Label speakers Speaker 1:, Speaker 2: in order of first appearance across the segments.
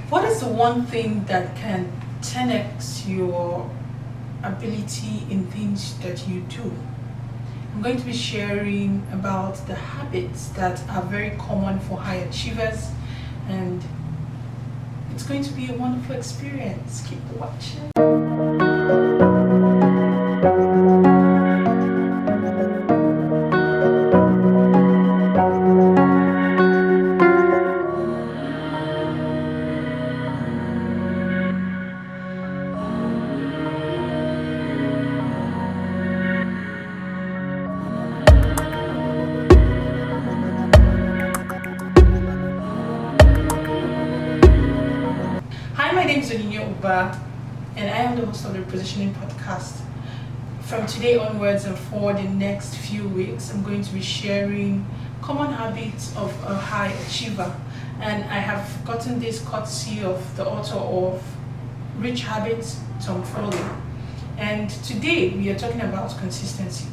Speaker 1: What is the one thing that can 10x your ability in things that you do? I'm going to be sharing about the habits that are very common for high achievers, and it's going to be a wonderful experience. Keep watching. Hi, my name is Uba, and I am the host of the Repositioning Podcast. From today onwards and for the next few weeks, I'm going to be sharing common habits of a high achiever. And I have gotten this courtesy of the author of Rich Habits, Tom Foley. And today we are talking about consistency.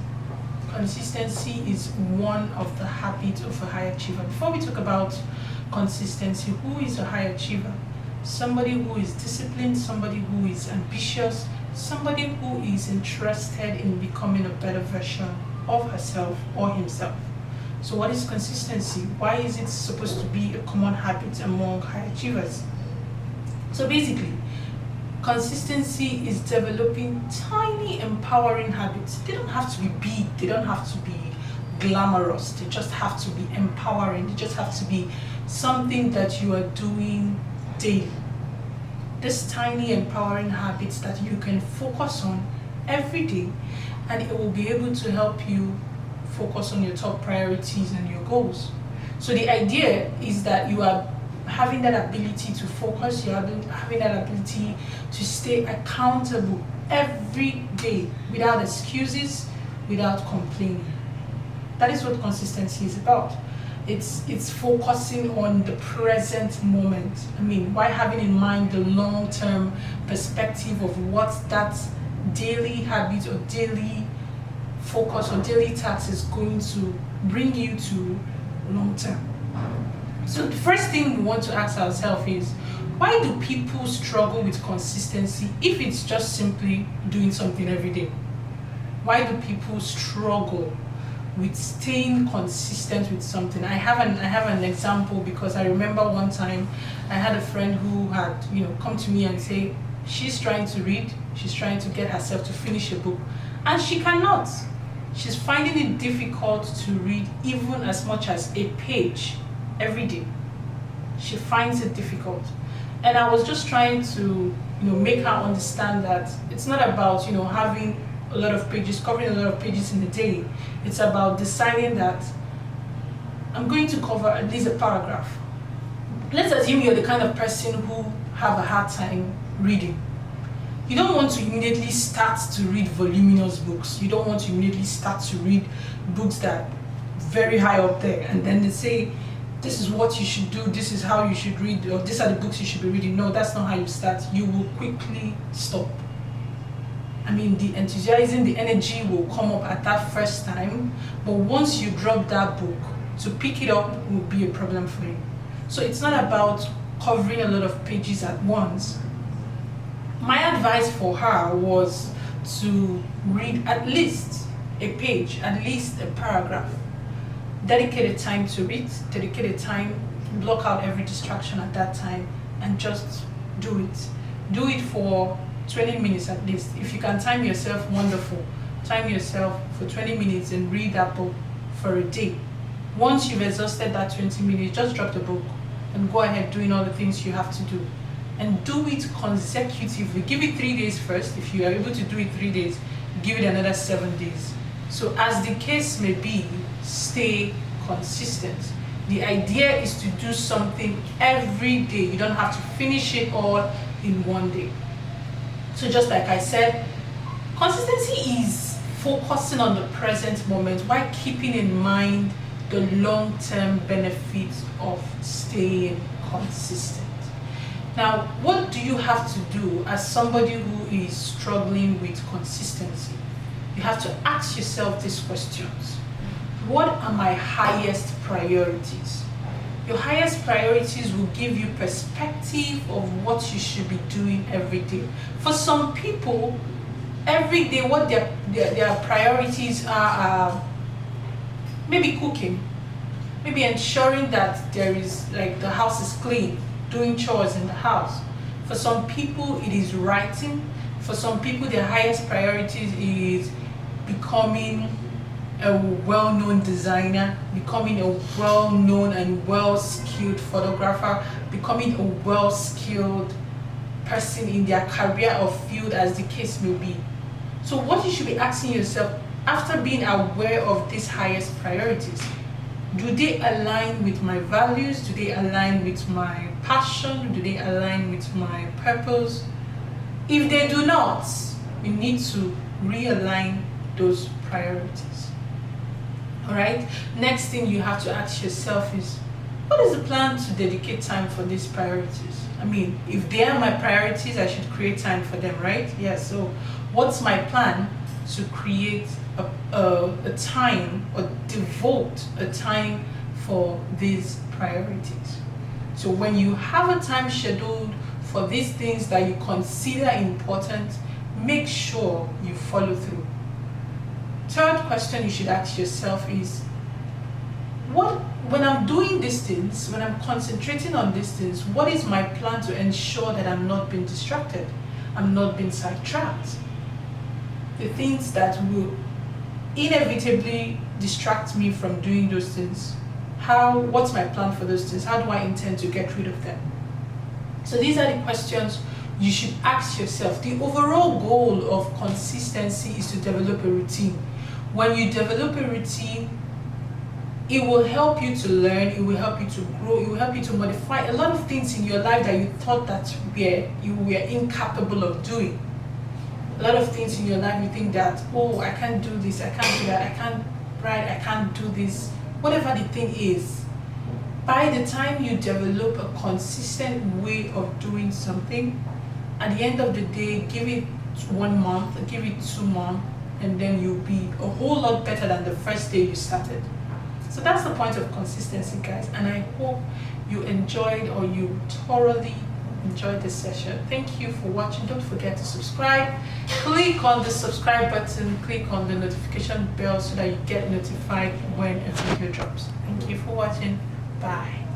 Speaker 1: Consistency is one of the habits of a high achiever. Before we talk about consistency, who is a high achiever? Somebody who is disciplined, somebody who is ambitious, somebody who is interested in becoming a better version of herself or himself. So what is consistency? Why is it supposed to be a common habit among high achievers? So basically, consistency is developing tiny empowering habits. They don't have to be big, they don't have to be glamorous, they just have to be empowering, they just have to be something that you are doing daily. These tiny empowering habits that you can focus on every day, and it will be able to help you focus on your top priorities and your goals. So the idea is that you are having that ability to focus, you're having that ability to stay accountable every day without excuses, without complaining. That is what consistency is about. It's focusing on the present moment. While having in mind the long-term perspective of what that daily habit or daily focus or daily task is going to bring you to long-term. So the first thing we want to ask ourselves is, why do people struggle with consistency if it's just simply doing something every day? Why do people struggle with staying consistent with something? I have an example, because I remember one time I had a friend who had come to me and say she's trying to read, she's trying to get herself to finish a book, and she cannot. She's finding it difficult to read even as much as a page every day. She finds it difficult. And I was just trying to make her understand that it's not about having a lot of pages, covering a lot of pages in a day. It's about deciding that I'm going to cover at least a paragraph. Let's assume you're the kind of person who have a hard time reading. You don't want to immediately start to read voluminous books. You don't want to immediately start to read books that are very high up there, and then they say, this is what you should do, this is how you should read, or these are the books you should be reading. No, that's not how you start. You will quickly stop. The enthusiasm, the energy will come up at that first time, but once you drop that book, to pick it up will be a problem for you. So it's not about covering a lot of pages at once. My advice for her was to read at least a page, at least a paragraph. Dedicate a time to read, dedicate a time, block out every distraction at that time, and just do it. Do it for 20 minutes at least. If you can time yourself, wonderful. Time yourself for 20 minutes and read that book for a day. Once you've exhausted that 20 minutes, just drop the book and go ahead doing all the things you have to do. And do it consecutively. Give it 3 days first. If you are able to do it 3 days, give it another 7 days. So as the case may be, stay consistent. The idea is to do something every day. You don't have to finish it all in one day. So just like I said, consistency is focusing on the present moment while keeping in mind the long-term benefits of staying consistent. Now, what do you have to do as somebody who is struggling with consistency? You have to ask yourself these questions. What are my highest priorities? Your highest priorities will give you perspective of what you should be doing every day. For some people, every day what their priorities are maybe cooking, maybe ensuring that there is, like, the house is clean, doing chores in the house. For some people it is writing. For some people their highest priorities is becoming a well-known designer, becoming a well-known and well-skilled photographer, becoming a well-skilled person in their career or field, as the case may be. So what you should be asking yourself, after being aware of these highest priorities, do they align with my values? Do they align with my passion? Do they align with my purpose? If they do not, you need to realign those priorities. All right. Next thing you have to ask yourself is, what is the plan to dedicate time for these priorities? I mean, if they are my priorities, I should create time for them, right? Yeah. So what's my plan to create a time, or devote a time for these priorities? So when you have a time scheduled for these things that you consider important, make sure you follow through. Third question you should ask yourself is, when I'm doing these things, when I'm concentrating on these things, what is my plan to ensure that I'm not being distracted, I'm not being sidetracked? The things that will inevitably distract me from doing those things, what's my plan for those things? How do I intend to get rid of them? So these are the questions you should ask yourself. The overall goal of consistency is to develop a routine. When you develop a routine, it will help you to learn, it will help you to grow, it will help you to modify a lot of things in your life that you thought that you were incapable of doing. A lot of things in your life you think that, oh, I can't do this, I can't do that, I can't write, I can't do this, whatever the thing is. By the time you develop a consistent way of doing something, at the end of the day, give it 1 month, give it 2 months, and then you'll be a whole lot better than the first day you started. So that's the point of consistency, guys, and I hope you enjoyed, or you thoroughly enjoyed this session. Thank you for watching. Don't forget to subscribe. Click on the subscribe button, click on the notification bell so that you get notified when a video drops. Thank you for watching. Bye.